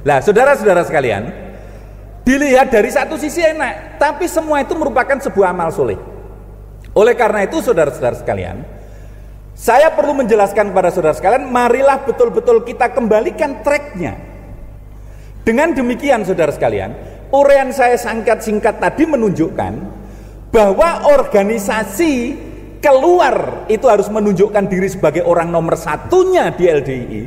Nah, saudara-saudara sekalian, dilihat dari satu sisi enak, tapi semua itu merupakan sebuah amal soleh. Oleh karena itu, saudara-saudara sekalian, saya perlu menjelaskan kepada saudara sekalian, marilah betul-betul kita kembalikan tracknya. Dengan demikian, saudara sekalian, uraian saya singkat tadi menunjukkan bahwa organisasi keluar itu harus menunjukkan diri sebagai orang nomor satunya di LDII.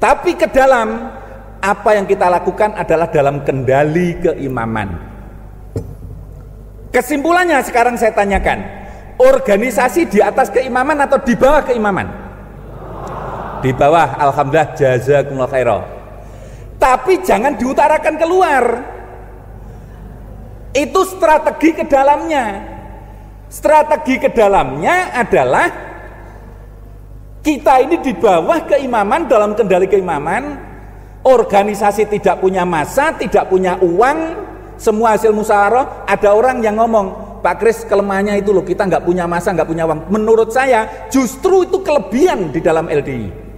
Tapi ke dalam, apa yang kita lakukan adalah dalam kendali keimaman. Kesimpulannya sekarang saya tanyakan, organisasi di atas keimaman atau di bawah keimaman? Di bawah, alhamdulillah, jazakumullah khairan. Tapi jangan diutarakan keluar. Itu strategi ke dalamnya. Strategi ke dalamnya adalah kita ini di bawah keimaman, dalam kendali keimaman. Organisasi tidak punya massa, tidak punya uang, semua hasil musyawarah. Ada orang yang ngomong, Pak Kris, kelemahannya itu loh, kita nggak punya massa, nggak punya uang. Menurut saya justru itu kelebihan di dalam LDI.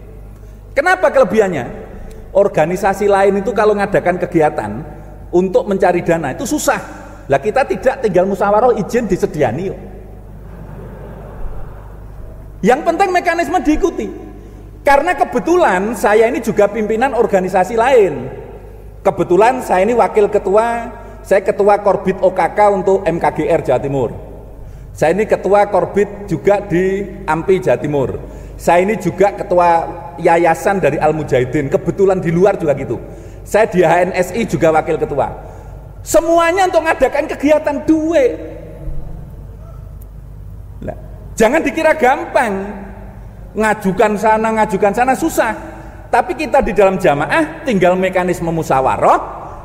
Kenapa kelebihannya? Organisasi lain itu kalau ngadakan kegiatan untuk mencari dana itu susah. Lah kita tidak, tinggal musyawarah izin disediani yuk. Yang penting mekanisme diikuti. Karena kebetulan saya ini juga pimpinan organisasi lain. Kebetulan saya ini wakil ketua, saya ketua Korbit OKK untuk MKGR Jawa Timur. Saya ini ketua Korbit juga di AMPI Jawa Timur. Saya ini juga ketua yayasan dari Al Mujahidin. Kebetulan di luar juga gitu. Saya di HNSI juga wakil ketua. Semuanya untuk mengadakan kegiatan duit. Nah, jangan dikira gampang. Ngajukan sana susah. Tapi kita di dalam jamaah tinggal mekanisme musyawarah,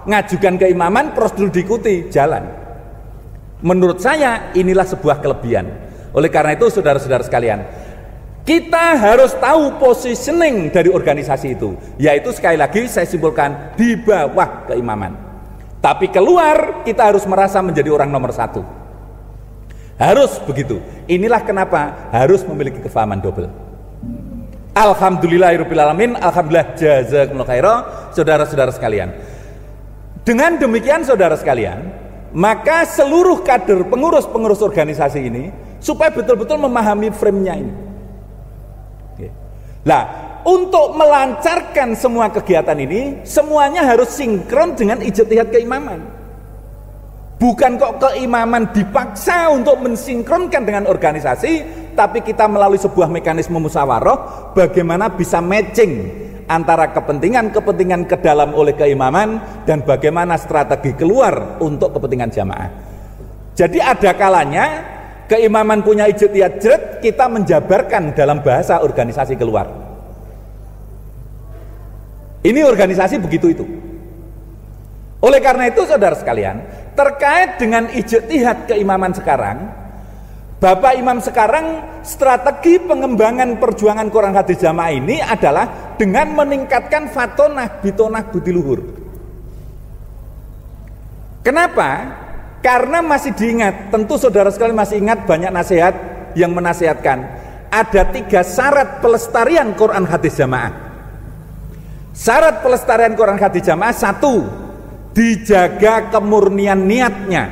ngajukan keimaman, prosedur diikuti, jalan. Menurut saya inilah sebuah kelebihan. Oleh karena itu, saudara-saudara sekalian, kita harus tahu positioning dari organisasi itu, yaitu sekali lagi saya simpulkan di bawah keimaman. Tapi keluar kita harus merasa menjadi orang nomor satu. Harus begitu. Inilah kenapa harus memiliki kefahaman double. Alhamdulillahirrahmanirrahim. Alhamdulillah, jazakumullah khairan, saudara-saudara sekalian. Dengan demikian, saudara sekalian, maka seluruh kader pengurus-pengurus organisasi ini supaya betul-betul memahami frame-nya ini. Nah, untuk melancarkan semua kegiatan ini, semuanya harus sinkron dengan ijtihad keimaman. Bukan kok keimaman dipaksa untuk mensinkronkan dengan organisasi, tapi kita melalui sebuah mekanisme musyawarah, bagaimana bisa matching antara kepentingan-kepentingan ke dalam oleh keimaman dan bagaimana strategi keluar untuk kepentingan jamaah. Jadi ada kalanya keimaman punya ijtihad jret, kita menjabarkan dalam bahasa organisasi keluar. Ini organisasi begitu itu. Oleh karena itu, saudara sekalian, terkait dengan ijtihad keimaman sekarang, Bapak Imam sekarang strategi pengembangan perjuangan Quran hadis jamaah ini adalah dengan meningkatkan fatonah, bitonah, budi luhur. Kenapa? Karena masih diingat, tentu saudara sekalian masih ingat banyak nasihat yang menasihatkan ada 3 syarat pelestarian Quran hadis jamaah. Syarat pelestarian Quran hadis jamaah: 1, dijaga kemurnian niatnya.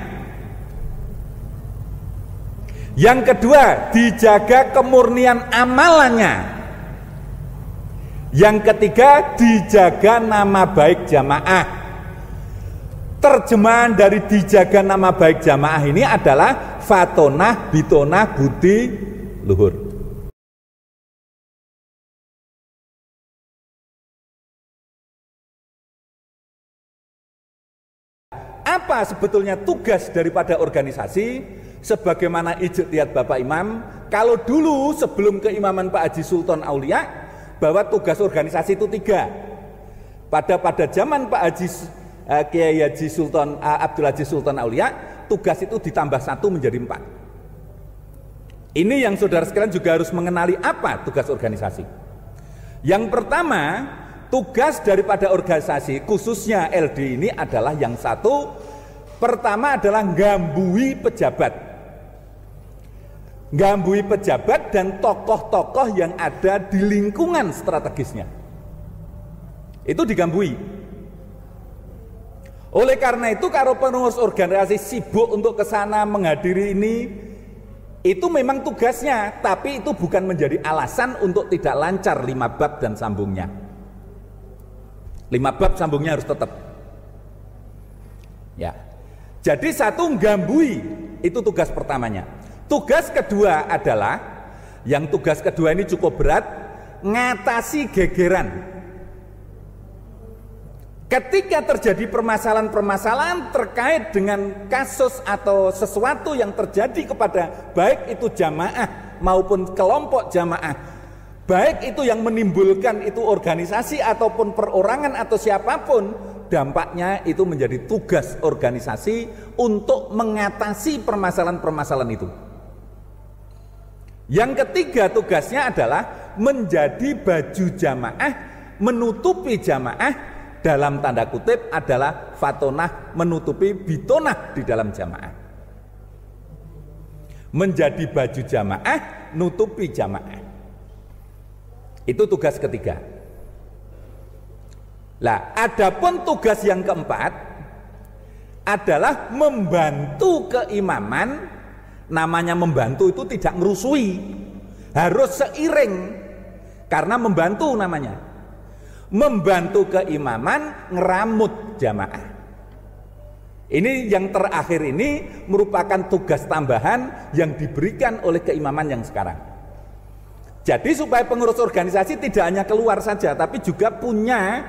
Yang kedua, dijaga kemurnian amalannya. Yang ketiga, dijaga nama baik jamaah. Terjemahan dari dijaga nama baik jamaah ini adalah fatonah, bitonah, budi, luhur. Apa sebetulnya tugas daripada organisasi sebagaimana ijtihad Bapak Imam? Kalau dulu sebelum keimaman Pak Haji Sultan Aulia, bahwa tugas organisasi itu 3. Pada zaman Pak Haji Kiai Haji Sultan Abdul Aziz Sultan Aulia, tugas itu ditambah 1 menjadi 4. Ini yang saudara sekalian juga harus mengenali apa tugas organisasi. Yang pertama, tugas daripada organisasi khususnya LD ini adalah yang 1. Pertama adalah gambui pejabat. Gambui pejabat dan tokoh-tokoh yang ada di lingkungan strategisnya. Itu digambui. Oleh karena itu kalau pengurus organisasi sibuk untuk ke sana menghadiri ini, itu memang tugasnya, tapi itu bukan menjadi alasan untuk tidak lancar 5 bab dan sambungnya. 5 bab sambungnya harus tetap. Ya. Jadi satu, menggambui, itu tugas pertamanya. Tugas kedua adalah, yang tugas kedua ini cukup berat, ngatasi gegeran. Ketika terjadi permasalahan-permasalahan terkait dengan kasus atau sesuatu yang terjadi kepada baik itu jamaah maupun kelompok jamaah, baik itu yang menimbulkan itu organisasi ataupun perorangan atau siapapun, dampaknya itu menjadi tugas organisasi untuk mengatasi permasalahan-permasalahan itu. Yang ketiga tugasnya adalah menjadi baju jamaah, menutupi jamaah, dalam tanda kutip adalah fatonah, menutupi bitonah di dalam jamaah. Menjadi baju jamaah, nutupi jamaah. Itu tugas ketiga. Lah, adapun tugas yang keempat adalah membantu keimaman. Namanya membantu itu tidak ngerusui, harus seiring, karena membantu namanya. Membantu keimaman ngeramut jamaah. Ini yang terakhir ini merupakan tugas tambahan yang diberikan oleh keimaman yang sekarang. Jadi supaya pengurus organisasi tidak hanya keluar saja, tapi juga punya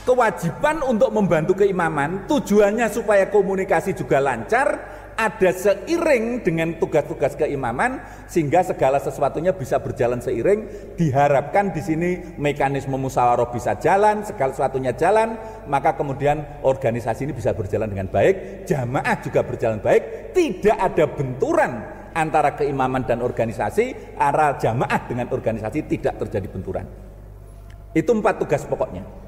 kewajiban untuk membantu keimaman. Tujuannya supaya komunikasi juga lancar, ada seiring dengan tugas-tugas keimaman, sehingga segala sesuatunya bisa berjalan seiring. Diharapkan di sini mekanisme musyawarah bisa jalan, segala sesuatunya jalan, maka kemudian organisasi ini bisa berjalan dengan baik, jamaah juga berjalan baik, tidak ada benturan antara keimaman dan organisasi, antara jamaah dengan organisasi tidak terjadi benturan. Itu 4 tugas pokoknya.